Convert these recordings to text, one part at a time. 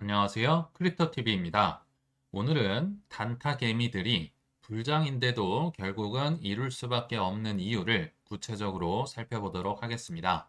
안녕하세요. 크립토TV입니다. 오늘은 단타 개미들이 불장인데도 결국은 이룰 수밖에 없는 이유를 구체적으로 살펴보도록 하겠습니다.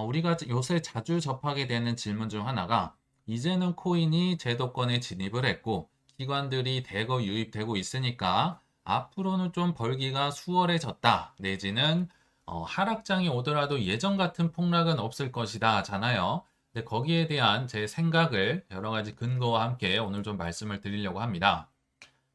우리가 요새 자주 접하게 되는 질문 중 하나가 이제는 코인이 제도권에 진입을 했고 기관들이 대거 유입되고 있으니까 앞으로는 좀 벌기가 수월해졌다. 내지는 하락장이 오더라도 예전 같은 폭락은 없을 것이다. 잖아요. 근데 거기에 대한 제 생각을 여러 가지 근거와 함께 오늘 좀 말씀을 드리려고 합니다.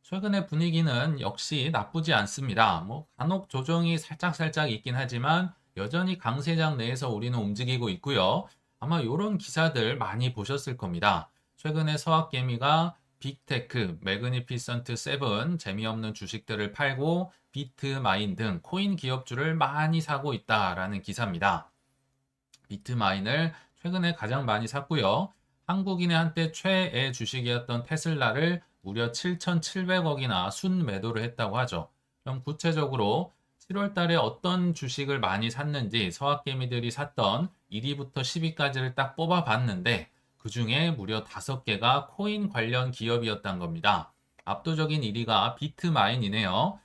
최근의 분위기는 역시 나쁘지 않습니다. 간혹 조정이 살짝살짝 있긴 하지만 여전히 강세장 내에서 우리는 움직이고 있고요. 아마 이런 기사들 많이 보셨을 겁니다. 최근에 서학개미가 빅테크, 매그니피선트 7 재미없는 주식들을 팔고 비트마인 등 코인 기업주를 많이 사고 있다라는 기사입니다. 비트마인을 최근에 가장 많이 샀고요. 한국인의 한때 최애 주식이었던 테슬라를 무려 7,700억이나 순매도를 했다고 하죠. 그럼 구체적으로 7월 달에 어떤 주식을 많이 샀는지 서학개미들이 샀던 1위부터 10위까지를 딱 뽑아봤는데 그 중에 무려 5개가 코인 관련 기업이었던 겁니다. 압도적인 1위가 비트마인이네요.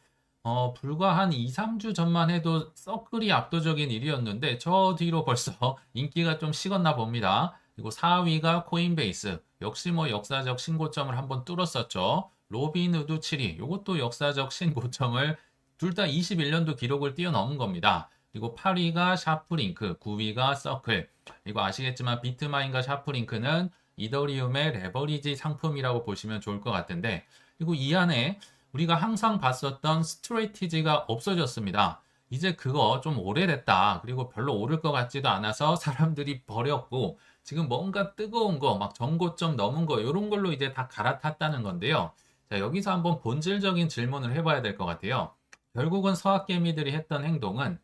불과 한 2, 3주 전만 해도 서클이 압도적인 일이었는데 저 뒤로 벌써 인기가 좀 식었나 봅니다. 그리고 4위가 코인베이스. 역시 역사적 신고점을 한번 뚫었었죠. 로빈후드 7위. 이것도 역사적 신고점을 둘 다 21년도 기록을 뛰어넘은 겁니다. 그리고 8위가 샤프링크, 9위가 서클. 이거 아시겠지만 비트마인과 샤프링크는 이더리움의 레버리지 상품이라고 보시면 좋을 것 같은데 그리고 이 안에 우리가 항상 봤었던 스트레이티지가 없어졌습니다. 이제 그거 좀 오래됐다. 그리고 별로 오를 것 같지도 않아서 사람들이 버렸고 지금 뭔가 뜨거운 거, 막 전고점 넘은 거 이런 걸로 이제 다 갈아탔다는 건데요. 자, 여기서 한번 본질적인 질문을 해봐야 될 것 같아요. 결국은 서학개미들이 했던 행동은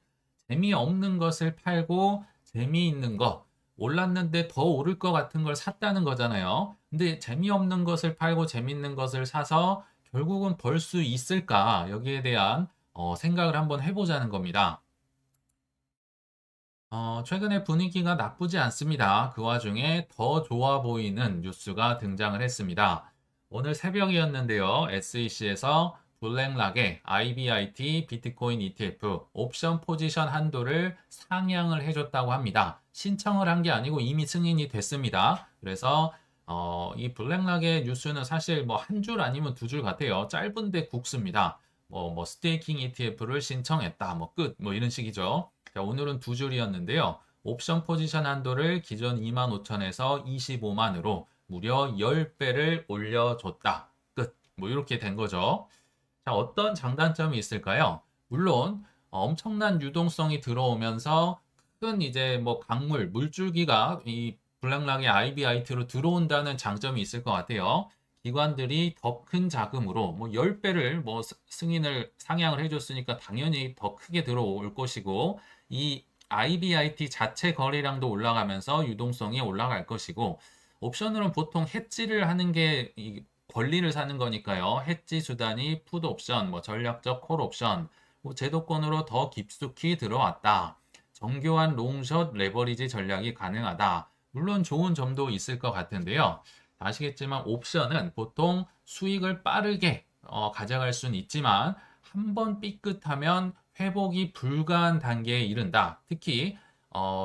재미없는 것을 팔고 재미있는 거, 올랐는데 더 오를 것 같은 걸 샀다는 거잖아요. 근데 재미없는 것을 팔고 재미있는 것을 사서 결국은 벌 수 있을까? 여기에 대한 생각을 한번 해보자는 겁니다. 최근에 분위기가 나쁘지 않습니다. 그 와중에 더 좋아 보이는 뉴스가 등장을 했습니다. 오늘 새벽이었는데요. SEC에서 블랙락의 IBIT 비트코인 ETF 옵션 포지션 한도를 상향을 해줬다고 합니다. 신청을 한 게 아니고 이미 승인이 됐습니다. 그래서 이 블랙락의 뉴스는 사실 한 줄 아니면 두 줄 같아요. 짧은데 굵습니다. 스테이킹 ETF를 신청했다. 끝. 이런 식이죠. 자, 오늘은 두 줄이었는데요. 옵션 포지션 한도를 기존 25,000에서 25만으로 무려 10배를 올려줬다. 끝. 이렇게 된 거죠. 자, 어떤 장단점이 있을까요? 물론 엄청난 유동성이 들어오면서 큰 이제 강물, 물줄기가 이 블랙락의 IBIT로 들어온다는 장점이 있을 것 같아요. 기관들이 더 큰 자금으로 10배를 승인을 상향을 해줬으니까 당연히 더 크게 들어올 것이고 이 IBIT 자체 거래량도 올라가면서 유동성이 올라갈 것이고 옵션으로는 보통 해지를 하는 게 권리를 사는 거니까요. 해지 수단이 푸드 옵션, 전략적 콜 옵션, 제도권으로 더 깊숙이 들어왔다. 정교한 롱숏 레버리지 전략이 가능하다. 물론 좋은 점도 있을 것 같은데요. 아시겠지만 옵션은 보통 수익을 빠르게 가져갈 수는 있지만 한 번 삐끗하면 회복이 불가한 단계에 이른다. 특히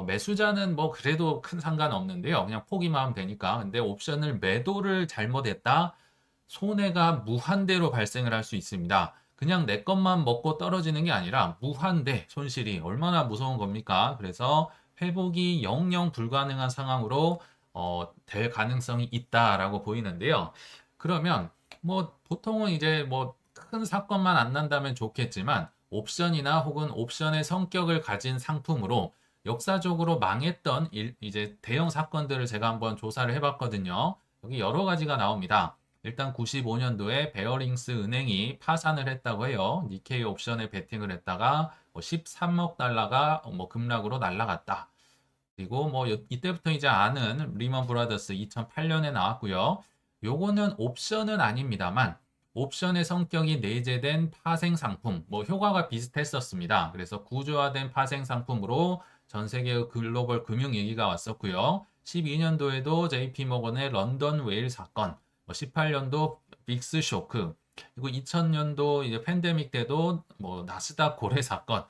매수자는 그래도 큰 상관없는데요. 그냥 포기만 하면 되니까. 근데 옵션을 매도를 잘못했다. 손해가 무한대로 발생을 할 수 있습니다. 그냥 내 것만 먹고 떨어지는 게 아니라 무한대 손실이 얼마나 무서운 겁니까? 그래서 회복이 영영 불가능한 상황으로 될 가능성이 있다라고 보이는데요. 그러면 보통은 이제 큰 사건만 안 난다면 좋겠지만 옵션이나 혹은 옵션의 성격을 가진 상품으로 역사적으로 망했던 이제 대형 사건들을 제가 한번 조사를 해봤거든요. 여기 여러 가지가 나옵니다. 일단 95년도에 베어링스 은행이 파산을 했다고 해요. 니케이 옵션에 베팅을 했다가 13억 달러가 급락으로 날라갔다. 그리고 이때부터 이제 아는 리먼 브라더스 2008년에 나왔고요. 요거는 옵션은 아닙니다만 옵션의 성격이 내재된 파생 상품, 효과가 비슷했었습니다. 그래서 구조화된 파생 상품으로 전 세계의 글로벌 금융 위기가 왔었고요. 12년도에도 JP모건의 런던 웨일 사건, 18년도 빅스 쇼크, 그리고 2000년도 이제 팬데믹 때도 뭐 나스닥 고래 사건,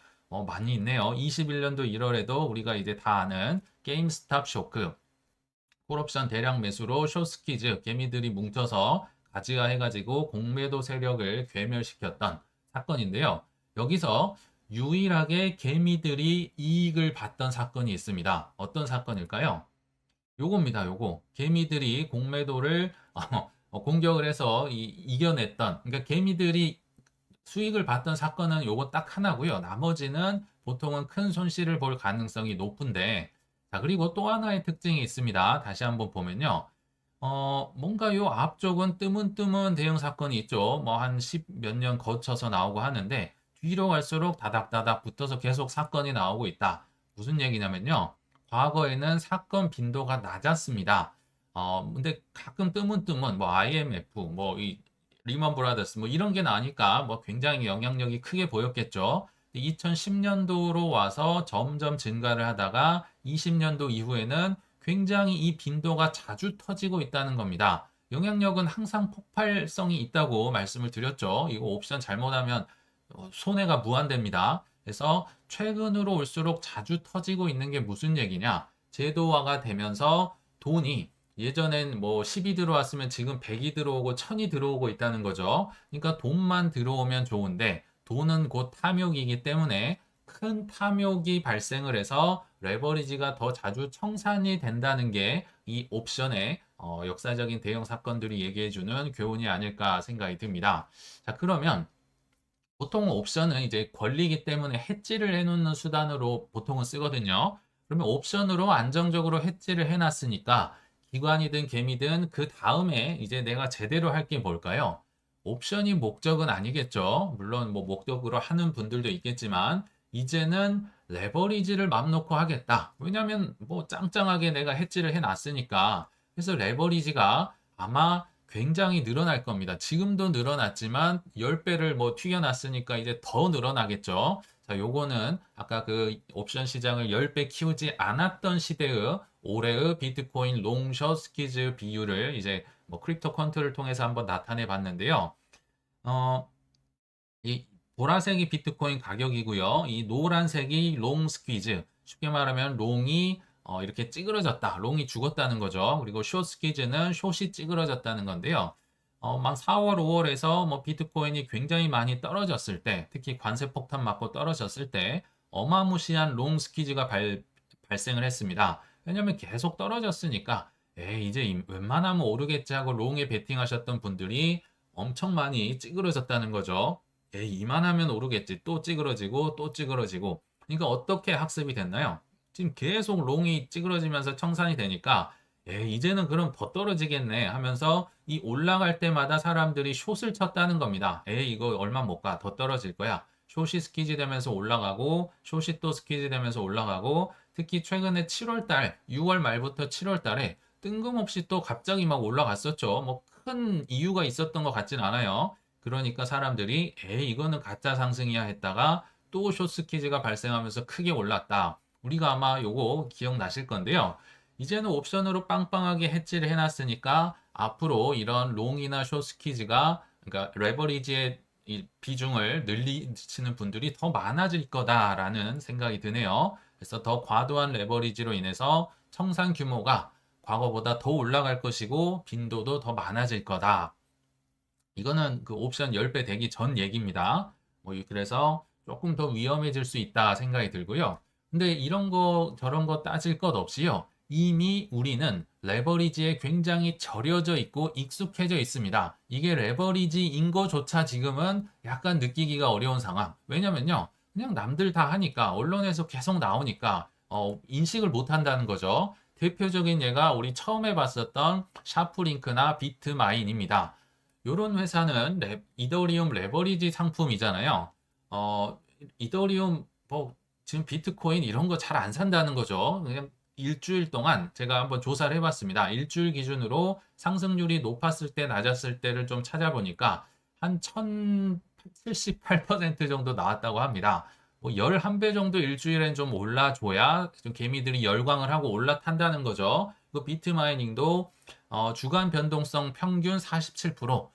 많이 있네요. 21년도 1월에도 우리가 이제 다 아는 게임스탑 쇼크, 콜옵션 대량 매수로 쇼스키즈 개미들이 뭉쳐서 가지가 해가지고 공매도 세력을 괴멸시켰던 사건인데요. 여기서 유일하게 개미들이 이익을 봤던 사건이 있습니다. 어떤 사건일까요? 요겁니다. 요거. 개미들이 공매도를 공격을 해서 이겨냈던, 그러니까 개미들이 수익을 봤던 사건은 요거 딱 하나고요. 나머지는 보통은 큰 손실을 볼 가능성이 높은데, 자, 그리고 또 하나의 특징이 있습니다. 다시 한번 보면요. 뭔가 요 앞쪽은 뜨문뜨문 대형 사건이 있죠. 뭐 한 10 몇 년 거쳐서 나오고 하는데, 뒤로 갈수록 다닥다닥 붙어서 계속 사건이 나오고 있다. 무슨 얘기냐면요. 과거에는 사건 빈도가 낮았습니다. 근데 가끔 뜨문뜨문, 뭐 IMF, 뭐 이 리먼 브라더스, 뭐 이런 게 나니까 뭐 굉장히 영향력이 크게 보였겠죠. 2010년도로 와서 점점 증가를 하다가 20년도 이후에는 굉장히 이 빈도가 자주 터지고 있다는 겁니다. 영향력은 항상 폭발성이 있다고 말씀을 드렸죠. 이거 옵션 잘못하면 손해가 무한됩니다. 그래서 최근으로 올수록 자주 터지고 있는 게 무슨 얘기냐? 제도화가 되면서 돈이 예전엔 뭐 10이 들어왔으면 지금 100이 들어오고 1000이 들어오고 있다는 거죠. 그러니까 돈만 들어오면 좋은데 돈은 곧 탐욕이기 때문에 큰 탐욕이 발생을 해서 레버리지가 더 자주 청산이 된다는 게 이 옵션의 역사적인 대형 사건들이 얘기해주는 교훈이 아닐까 생각이 듭니다. 자, 그러면 보통 옵션은 이제 권리이기 때문에 해지를 해놓는 수단으로 보통은 쓰거든요. 그러면 옵션으로 안정적으로 해지를 해놨으니까 기관이든 개미든 그 다음에 이제 내가 제대로 할 게 뭘까요? 옵션이 목적은 아니겠죠. 물론 뭐 목적으로 하는 분들도 있겠지만 이제는 레버리지를 맘 놓고 하겠다. 왜냐하면 뭐 짱짱하게 내가 해지를 해놨으니까. 그래서 레버리지가 아마 굉장히 늘어날 겁니다. 지금도 늘어났지만 10배를 뭐 튀겨놨으니까 이제 더 늘어나겠죠. 자, 요거는 아까 그 옵션 시장을 10배 키우지 않았던 시대의 올해의 비트코인 롱숏 스퀴즈 비율을 이제 뭐 크립토 컨트를 통해서 한번 나타내 봤는데요. 어, 이 보라색이 비트코인 가격이고요. 이 노란색이 롱 스퀴즈. 쉽게 말하면 롱이 이렇게 찌그러졌다. 롱이 죽었다는 거죠. 그리고 숏 스퀴즈는 숏이 찌그러졌다는 건데요. 막 4월, 5월에서 뭐 비트코인이 굉장히 많이 떨어졌을 때, 특히 관세 폭탄 맞고 떨어졌을 때 어마무시한 롱 스퀴즈가 발생을 했습니다. 왜냐하면 계속 떨어졌으니까 에이, 이제 웬만하면 오르겠지 하고 롱에 베팅하셨던 분들이 엄청 많이 찌그러졌다는 거죠. 에이, 이만하면 오르겠지. 또 찌그러지고 또 찌그러지고. 그러니까 어떻게 학습이 됐나요? 지금 계속 롱이 찌그러지면서 청산이 되니까 에이, 이제는 그럼 더 떨어지겠네 하면서 이 올라갈 때마다 사람들이 숏을 쳤다는 겁니다. 에이, 이거 얼마 못 가. 더 떨어질 거야. 숏이 스키지 되면서 올라가고 숏이 또 스키지 되면서 올라가고 특히 최근에 7월 달, 6월 말부터 7월 달에 뜬금없이 또 갑자기 막 올라갔었죠. 뭐 큰 이유가 있었던 것 같진 않아요. 그러니까 사람들이 에이 이거는 가짜 상승이야 했다가 또 숏스퀴즈가 발생하면서 크게 올랐다. 우리가 아마 요거 기억나실 건데요. 이제는 옵션으로 빵빵하게 해지를 해놨으니까 앞으로 이런 롱이나 숏스퀴즈가 그러니까 레버리지의 이 비중을 늘리시는 분들이 더 많아질 거다라는 생각이 드네요. 그래서 더 과도한 레버리지로 인해서 청산 규모가 과거보다 더 올라갈 것이고 빈도도 더 많아질 거다. 이거는 그 옵션 10배 되기 전 얘기입니다. 뭐 그래서 조금 더 위험해질 수 있다 생각이 들고요. 근데 이런 거 저런 거 따질 것 없이요. 이미 우리는 레버리지에 굉장히 절여져 있고 익숙해져 있습니다. 이게 레버리지인 거조차 지금은 약간 느끼기가 어려운 상황. 왜냐면요. 그냥 남들 다 하니까 언론에서 계속 나오니까 인식을 못 한다는 거죠. 대표적인 예가 우리 처음에 봤었던 샤프링크나 비트마인입니다. 요런 회사는 이더리움 레버리지 상품이잖아요. 이더리움 뭐 지금 비트코인 이런 거 잘 안 산다는 거죠. 그냥 일주일 동안 제가 한번 조사를 해봤습니다. 일주일 기준으로 상승률이 높았을 때 낮았을 때를 좀 찾아보니까 한 1078% 정도 나왔다고 합니다. 뭐 11배 정도 일주일엔 좀 올라줘야 좀 개미들이 열광을 하고 올라탄다는 거죠. 그 비트마이닝도 주간 변동성 평균 47%,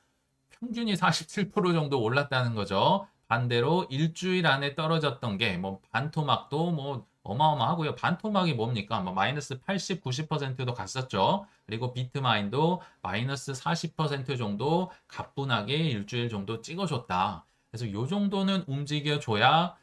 평균이 47% 정도 올랐다는 거죠. 반대로 일주일 안에 떨어졌던 게 뭐 반토막도 뭐 어마어마하고요. 반토막이 뭡니까? 뭐 마이너스 80, 90%도 갔었죠. 그리고 비트마인도 마이너스 40% 정도 가뿐하게 일주일 정도 찍어줬다. 그래서 요 정도는 움직여줘야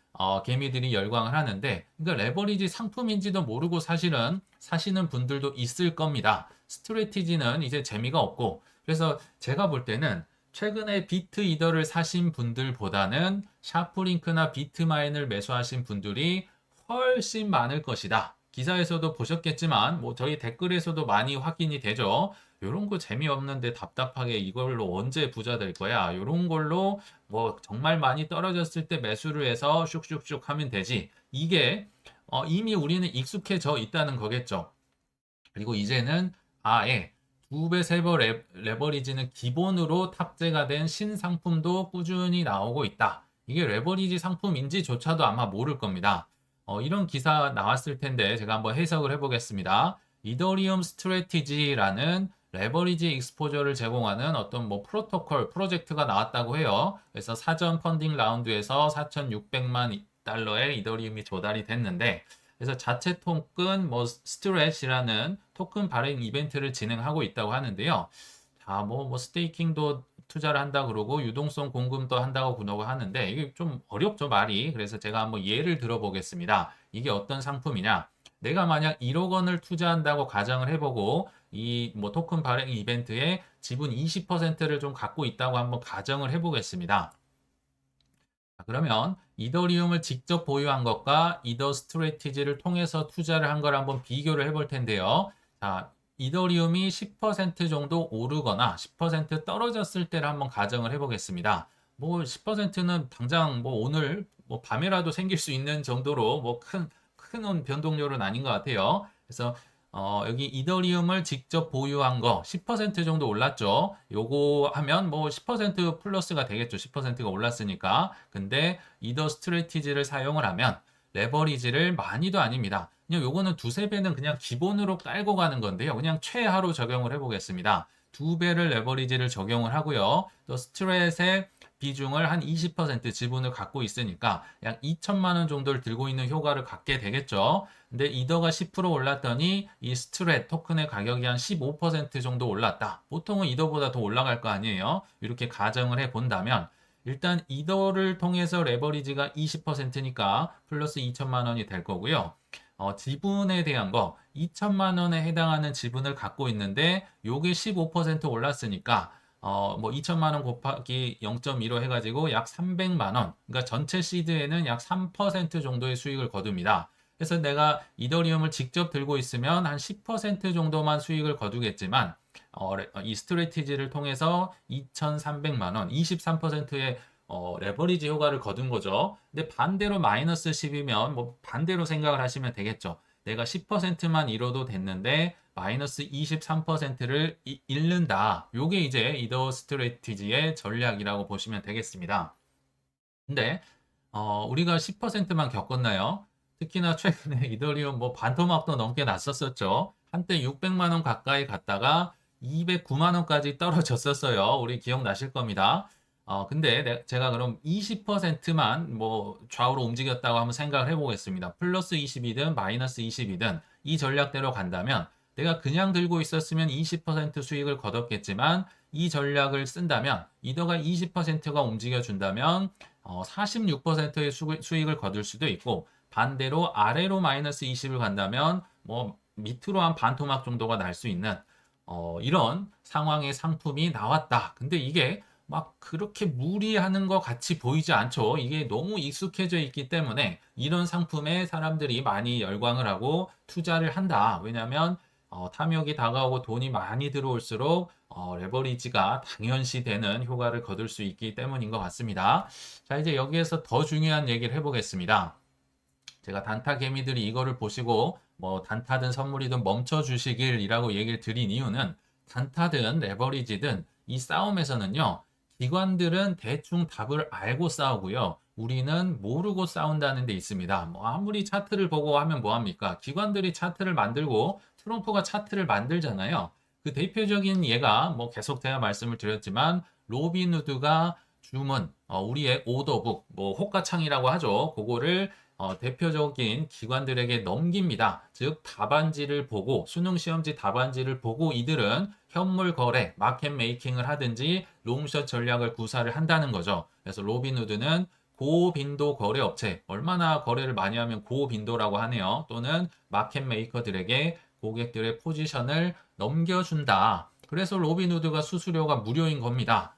개미들이 열광을 하는데, 그러니까 레버리지 상품인지도 모르고 사실은 사시는 분들도 있을 겁니다. 스트레티지는 이제 재미가 없고, 그래서 제가 볼 때는 최근에 비트 이더를 사신 분들보다는 샤프링크나 비트마인을 매수하신 분들이 훨씬 많을 것이다. 기사에서도 보셨겠지만 뭐 저희 댓글에서도 많이 확인이 되죠. 요런 거 재미없는데 답답하게 이걸로 언제 부자 될 거야? 요런 걸로 뭐 정말 많이 떨어졌을 때 매수를 해서 슉슉슉 하면 되지. 이게 이미 우리는 익숙해져 있다는 거겠죠. 그리고 이제는 아예 2배, 3배 레버리지는 기본으로 탑재가 된 신상품도 꾸준히 나오고 있다. 이게 레버리지 상품인지조차도 아마 모를 겁니다. 이런 기사 나왔을 텐데 제가 한번 해석을 해보겠습니다. 이더리움 스트래티지라는 레버리지 익스포저를 제공하는 어떤 뭐 프로토콜, 프로젝트가 나왔다고 해요. 그래서 사전 펀딩 라운드에서 4,600만 달러의 이더리움이 조달이 됐는데, 그래서 자체 토큰 뭐 스트레치라는 토큰 발행 이벤트를 진행하고 있다고 하는데요. 자, 뭐 스테이킹도 투자를 한다 그러고 유동성 공급도 한다고 그러고 하는데 이게 좀 어렵죠, 말이. 그래서 제가 한번 예를 들어보겠습니다. 이게 어떤 상품이냐? 내가 만약 1억 원을 투자한다고 가정을 해보고 이 뭐 토큰 발행 이벤트에 지분 20%를 좀 갖고 있다고 한번 가정을 해보겠습니다. 그러면 이더리움을 직접 보유한 것과 이더 스트래티지를 통해서 투자를 한 걸 한번 비교를 해볼 텐데요. 자, 이더리움이 10% 정도 오르거나 10% 떨어졌을 때를 한번 가정을 해보겠습니다. 뭐 10%는 당장 뭐 오늘 뭐 밤에라도 생길 수 있는 정도로 뭐 큰 변동률은 아닌 것 같아요. 그래서 여기 이더리움을 직접 보유한 거 10% 정도 올랐죠. 요거 하면 뭐 10% 플러스가 되겠죠. 10%가 올랐으니까. 근데 이더 스트래티지를 사용을 하면 레버리지를 많이도 아닙니다. 그냥 요거는 두세 배는 그냥 기본으로 깔고 가는 건데요. 그냥 최하로 적용을 해보겠습니다. 2배를 레버리지를 적용을 하고요. 또 스트레스의 비중을 한 20% 지분을 갖고 있으니까 약 2천만 원 정도를 들고 있는 효과를 갖게 되겠죠. 근데 이더가 10% 올랐더니 이 스트렛 토큰의 가격이 한 15% 정도 올랐다. 보통은 이더보다 더 올라갈 거 아니에요. 이렇게 가정을 해 본다면 일단 이더를 통해서 레버리지가 20%니까 플러스 2천만 원이 될 거고요. 지분에 대한 거 2천만 원에 해당하는 지분을 갖고 있는데 요게 15% 올랐으니까 뭐 2천만 원 곱하기 0.15 해가지고 약 300만 원. 그러니까 전체 시드에는 약 3% 정도의 수익을 거둡니다. 그래서 내가 이더리움을 직접 들고 있으면 한 10% 정도만 수익을 거두겠지만 이 스트래티지를 통해서 2,300만 원, 23%의 레버리지 효과를 거둔 거죠. 근데 반대로 마이너스 10이면 뭐 반대로 생각을 하시면 되겠죠. 내가 10%만 잃어도 됐는데 마이너스 23%를 잃는다. 요게 이제 이더 스트래티지의 전략이라고 보시면 되겠습니다. 근데 우리가 10%만 겪었나요? 특히나 최근에 이더리움 뭐 반토막도 넘게 났었었죠. 한때 600만 원 가까이 갔다가 209만 원까지 떨어졌었어요. 우리 기억나실 겁니다. 근데 제가 그럼 20%만 뭐 좌우로 움직였다고 한번 생각을 해보겠습니다. 플러스 20이든 마이너스 20이든 이 전략대로 간다면 내가 그냥 들고 있었으면 20% 수익을 거뒀겠지만 이 전략을 쓴다면 이더가 20%가 움직여준다면 46%의 수익을 거둘 수도 있고 반대로 아래로 마이너스 20을 간다면 뭐 밑으로 한 반토막 정도가 날 수 있는 이런 상황의 상품이 나왔다. 근데 이게 막 그렇게 무리하는 것 같이 보이지 않죠. 이게 너무 익숙해져 있기 때문에 이런 상품에 사람들이 많이 열광을 하고 투자를 한다. 왜냐하면 탐욕이 다가오고 돈이 많이 들어올수록 레버리지가 당연시 되는 효과를 거둘 수 있기 때문인 것 같습니다. 자, 이제 여기에서 더 중요한 얘기를 해보겠습니다. 제가 단타 개미들이 이거를 보시고 뭐 단타든 선물이든 멈춰 주시길이라고 얘기를 드린 이유는 단타든 레버리지든 이 싸움에서는요. 기관들은 대충 답을 알고 싸우고요. 우리는 모르고 싸운다는 데 있습니다. 뭐 아무리 차트를 보고 하면 뭐합니까? 기관들이 차트를 만들고 트럼프가 차트를 만들잖아요. 그 대표적인 예가 뭐 계속 제가 말씀을 드렸지만 로빈후드가 주문, 우리의 오더북, 뭐 호가창이라고 하죠. 그거를 대표적인 기관들에게 넘깁니다. 즉 답안지를 보고 수능 시험지 답안지를 보고 이들은 현물 거래, 마켓 메이킹을 하든지 롱숏 전략을 구사를 한다는 거죠. 그래서 로빈후드는 고빈도 거래 업체, 얼마나 거래를 많이 하면 고빈도라고 하네요. 또는 마켓 메이커들에게 고객들의 포지션을 넘겨준다. 그래서 로빈후드가 수수료가 무료인 겁니다.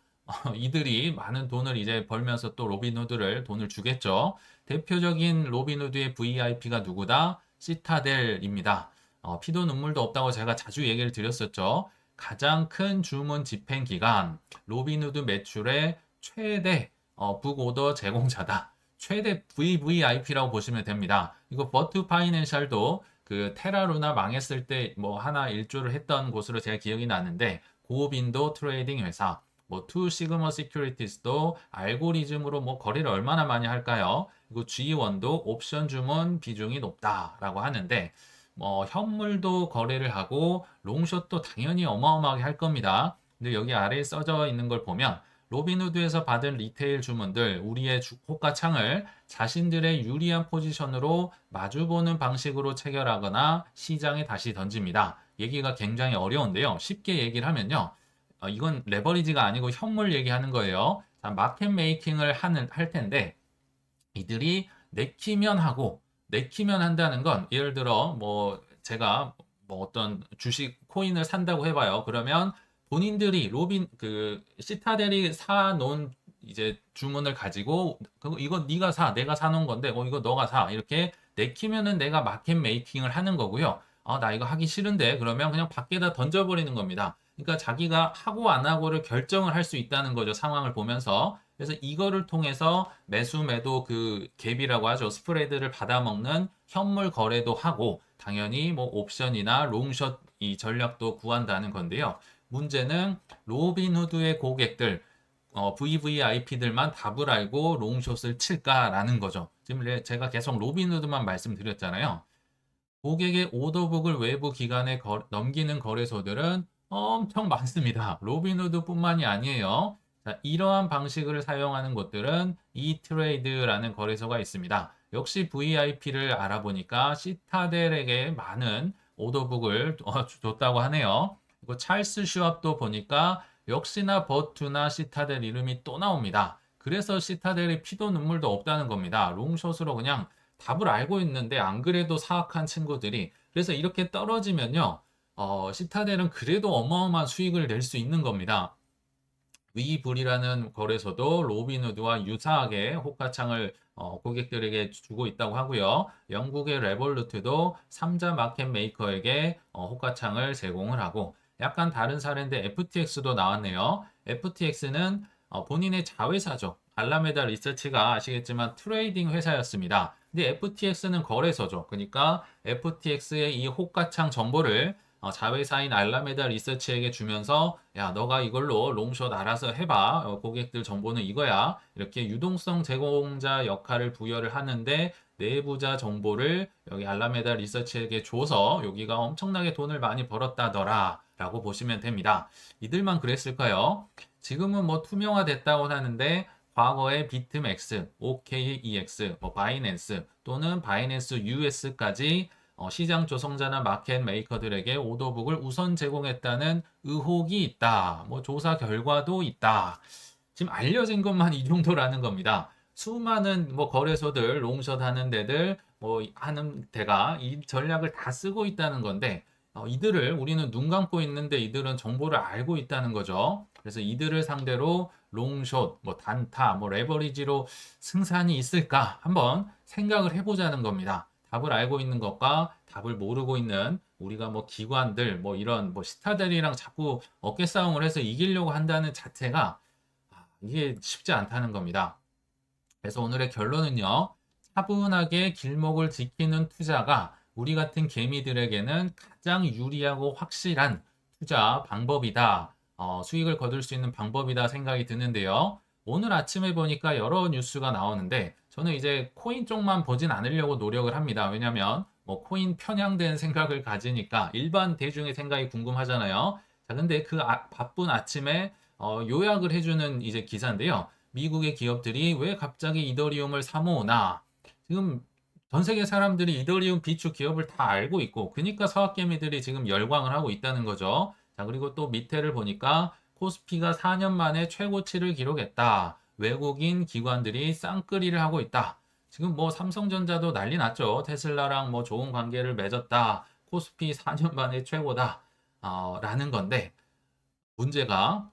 이들이 많은 돈을 이제 벌면서 또 로빈후드를 돈을 주겠죠. 대표적인 로빈후드의 VIP가 누구다? 시타델입니다. 피도 눈물도 없다고 제가 자주 얘기를 드렸었죠. 가장 큰 주문 집행 기간, 로빈후드 매출의 최대 북오더 제공자다. 최대 VVIP라고 보시면 됩니다. 이거 버트 파이낸셜도 그 테라루나 망했을 때 뭐 하나 일조를 했던 곳으로 제가 기억이 나는데 고빈도 트레이딩 회사, 뭐 투 시그머 시큐리티스도 알고리즘으로 뭐 거래를 얼마나 많이 할까요? 그리고 G1도 옵션 주문 비중이 높다라고 하는데 뭐 현물도 거래를 하고 롱숏도 당연히 어마어마하게 할 겁니다. 근데 여기 아래에 써져 있는 걸 보면 로빈후드에서 받은 리테일 주문들 우리의 호가창을 자신들의 유리한 포지션으로 마주보는 방식으로 체결하거나 시장에 다시 던집니다. 얘기가 굉장히 어려운데요. 쉽게 얘기를 하면요. 이건 레버리지가 아니고 현물 얘기하는 거예요. 자, 마켓 메이킹을 할 텐데 이들이 내키면 한다는 건 예를 들어 뭐 제가 뭐 어떤 주식 코인을 산다고 해봐요. 그러면 본인들이 시타델이 사놓은 이제 주문을 가지고 이거 네가 사, 내가 사놓은 건데 이거 너가 사 이렇게 내키면은 내가 마켓 메이킹을 하는 거고요. 나 이거 하기 싫은데 그러면 그냥 밖에다 던져버리는 겁니다. 그러니까 자기가 하고 안 하고를 결정을 할 수 있다는 거죠. 상황을 보면서. 그래서 이거를 통해서 매수 매도 그 갭이라고 하죠. 스프레드를 받아먹는 현물 거래도 하고 당연히 뭐 옵션이나 롱숏 이 전략도 구한다는 건데요. 문제는 로빈후드의 고객들 VVIP들만 답을 알고 롱숏을 칠까라는 거죠. 지금 제가 계속 로빈후드만 말씀드렸잖아요. 고객의 오더북을 외부 기관에 넘기는 거래소들은 엄청 많습니다. 로빈후드뿐만이 아니에요. 자, 이러한 방식을 사용하는 곳들은 이트레이드라는 거래소가 있습니다. 역시 VIP를 알아보니까 시타델에게 많은 오더북을 줬다고 하네요. 그리고 찰스 슈왑도 보니까 역시나 버투나 시타델 이름이 또 나옵니다. 그래서 시타델이 피도 눈물도 없다는 겁니다. 롱숏으로 그냥 답을 알고 있는데 안 그래도 사악한 친구들이 그래서 이렇게 떨어지면요. 시타델은 그래도 어마어마한 수익을 낼 수 있는 겁니다. 위불이라는 거래소도 로빈후드와 유사하게 호가창을 고객들에게 주고 있다고 하고요. 영국의 레볼루트도 3자 마켓 메이커에게 호가창을 제공을 하고 약간 다른 사례인데 FTX도 나왔네요. FTX는 본인의 자회사죠. 알라메다 리서치가 아시겠지만 트레이딩 회사였습니다. 근데 FTX는 거래소죠. 그러니까 FTX의 이 호가창 정보를 자회사인 알라메다 리서치에게 주면서 야 너가 이걸로 롱숏 알아서 해봐. 고객들 정보는 이거야. 이렇게 유동성 제공자 역할을 부여를 하는데 내부자 정보를 여기 알라메다 리서치에게 줘서 여기가 엄청나게 돈을 많이 벌었다더라 라고 보시면 됩니다. 이들만 그랬을까요? 지금은 뭐 투명화됐다고 하는데 과거에 비트맥스, OKEX, 뭐 바이낸스 또는 바이낸스 US까지 시장 조성자나 마켓 메이커들에게 오더북을 우선 제공했다는 의혹이 있다. 뭐 조사 결과도 있다. 지금 알려진 것만 이 정도라는 겁니다. 수많은 뭐 거래소들, 롱숏 하는 데들, 뭐 하는 데가 이 전략을 다 쓰고 있다는 건데 이들을 우리는 눈 감고 있는데 이들은 정보를 알고 있다는 거죠. 그래서 이들을 상대로 롱숏, 뭐 단타, 뭐 레버리지로 승산이 있을까 한번 생각을 해보자는 겁니다. 답을 알고 있는 것과 답을 모르고 있는 우리가 뭐 기관들, 뭐 이런 뭐 스타들이랑 자꾸 어깨 싸움을 해서 이기려고 한다는 자체가 이게 쉽지 않다는 겁니다. 그래서 오늘의 결론은요. 차분하게 길목을 지키는 투자가 우리 같은 개미들에게는 가장 유리하고 확실한 투자 방법이다. 수익을 거둘 수 있는 방법이다 생각이 드는데요. 오늘 아침에 보니까 여러 뉴스가 나오는데 저는 이제 코인 쪽만 보진 않으려고 노력을 합니다. 왜냐하면 뭐 코인 편향된 생각을 가지니까 일반 대중의 생각이 궁금하잖아요. 자, 근데 그 바쁜 아침에 요약을 해주는 이제 기사인데요. 미국의 기업들이 왜 갑자기 이더리움을 사모으나? 지금 전 세계 사람들이 이더리움 비축 기업을 다 알고 있고, 그러니까 서학개미들이 지금 열광을 하고 있다는 거죠. 자, 그리고 또 밑에를 보니까 코스피가 4년 만에 최고치를 기록했다. 외국인 기관들이 쌍끌이를 하고 있다. 지금 뭐 삼성전자도 난리 났죠. 테슬라랑 뭐 좋은 관계를 맺었다. 코스피 4년 만에 최고다. 라는 건데, 문제가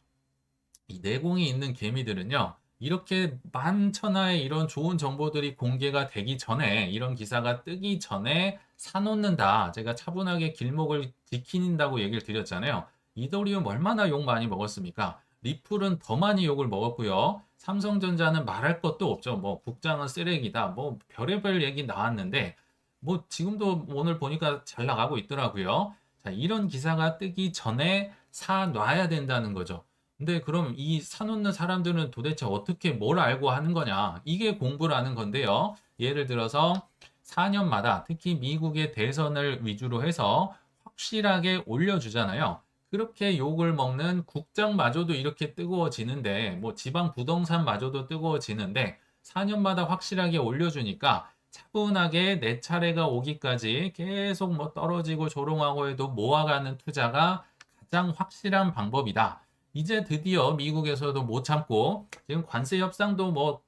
이 내공이 있는 개미들은요, 이렇게 만천하의 이런 좋은 정보들이 공개가 되기 전에, 이런 기사가 뜨기 전에 사놓는다. 제가 차분하게 길목을 지킨다고 얘기를 드렸잖아요. 이더리움 얼마나 욕 많이 먹었습니까? 리플은 더 많이 욕을 먹었고요. 삼성전자는 말할 것도 없죠. 뭐 국장은 쓰레기다. 뭐 별의별 얘기 나왔는데, 뭐 지금도 오늘 보니까 잘 나가고 있더라고요. 자, 이런 기사가 뜨기 전에 사놔야 된다는 거죠. 근데 그럼 이 사놓는 사람들은 도대체 어떻게 뭘 알고 하는 거냐? 이게 공부라는 건데요. 예를 들어서 4년마다 특히 미국의 대선을 위주로 해서 확실하게 올려주잖아요. 그렇게 욕을 먹는 국장마저도 이렇게 뜨거워지는데, 뭐 지방 부동산마저도 뜨거워지는데, 4년마다 확실하게 올려주니까 차분하게 내 차례가 오기까지 계속 뭐 떨어지고 조롱하고 해도 모아가는 투자가 가장 확실한 방법이다. 이제 드디어 미국에서도 못 참고 지금 관세 협상도 뭐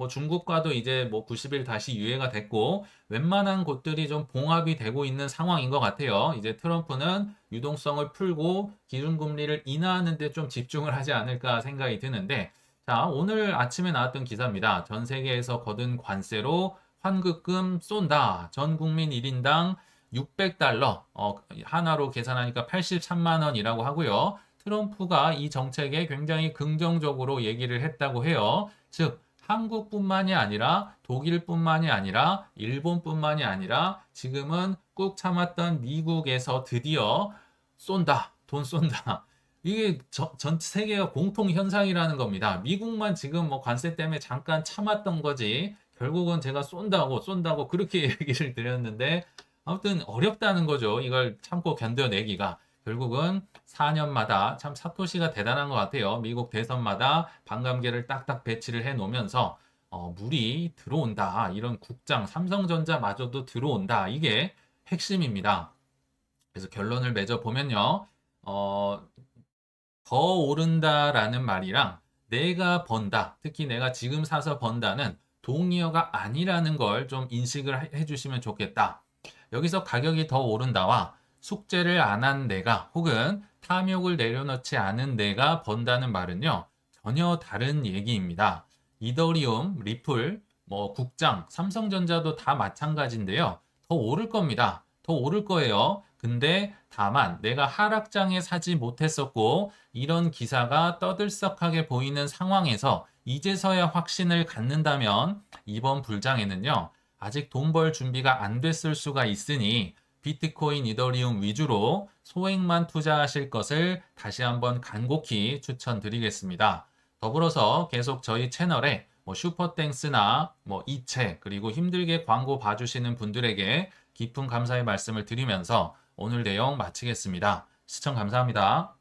중국과도 이제 뭐 90일 다시 유예가 됐고 웬만한 곳들이 좀 봉합이 되고 있는 상황인 것 같아요. 이제 트럼프는 유동성을 풀고 기준금리를 인하하는 데 좀 집중을 하지 않을까 생각이 드는데 자, 오늘 아침에 나왔던 기사입니다. 전 세계에서 거둔 관세로 환급금 쏜다. 전 국민 1인당 600달러, 하나로 계산하니까 83만 원이라고 하고요. 트럼프가 이 정책에 굉장히 긍정적으로 얘기를 했다고 해요. 즉, 한국뿐만이 아니라 독일뿐만이 아니라 일본뿐만이 아니라 지금은 꾹 참았던 미국에서 드디어 쏜다. 돈 쏜다. 이게 전 세계가 공통 현상이라는 겁니다. 미국만 지금 뭐 관세 때문에 잠깐 참았던 거지. 결국은 제가 쏜다고 그렇게 얘기를 드렸는데 아무튼 어렵다는 거죠. 이걸 참고 견뎌내기가. 결국은 4년마다 참 사토시가 대단한 것 같아요. 미국 대선마다 반감계를 딱딱 배치를 해 놓으면서 물이 들어온다. 이런 국장, 삼성전자마저도 들어온다. 이게 핵심입니다. 그래서 결론을 맺어 보면요. 더 오른다라는 말이랑 내가 번다, 특히 내가 지금 사서 번다는 동의어가 아니라는 걸 좀 인식을 해주시면 좋겠다. 여기서 가격이 더 오른다와 숙제를 안 한 내가 혹은 탐욕을 내려놓지 않은 내가 번다는 말은요. 전혀 다른 얘기입니다. 이더리움, 리플, 뭐 국장, 삼성전자도 다 마찬가지인데요. 더 오를 겁니다. 더 오를 거예요. 근데 다만 내가 하락장에 사지 못했었고 이런 기사가 떠들썩하게 보이는 상황에서 이제서야 확신을 갖는다면 이번 불장에는요. 아직 돈 벌 준비가 안 됐을 수가 있으니 비트코인, 이더리움 위주로 소액만 투자하실 것을 다시 한번 간곡히 추천드리겠습니다. 더불어서 계속 저희 채널에 뭐 슈퍼땡스나 뭐 이체 그리고 힘들게 광고 봐주시는 분들에게 깊은 감사의 말씀을 드리면서 오늘 내용 마치겠습니다. 시청 감사합니다.